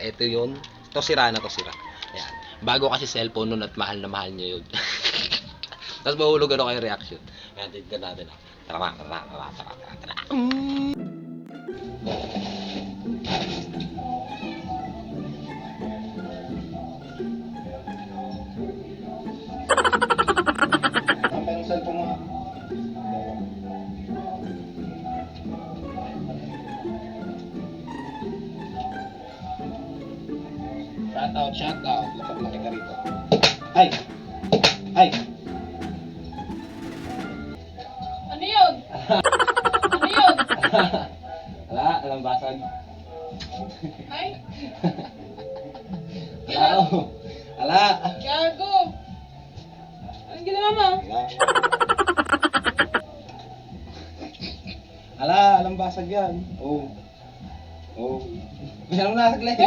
ito yun. To sira na, to sira. Ayan. Bago kasi cellphone nun at mahal na mahal nyo yun. Tapos mahulog ano kayo reaction. Ayan, tignan natin. Tara. Sampai ng cellphone mo. Shout out. Lapag laki ka rito. Ay! Ay! Ano yun? Ano yun? Wala, alam basag. Ay, Wala, oh. Wala. gago. Anong ginawa mo? Wala. Ala, alam basag yan. Oh. Oh. Masyadong nasaglit.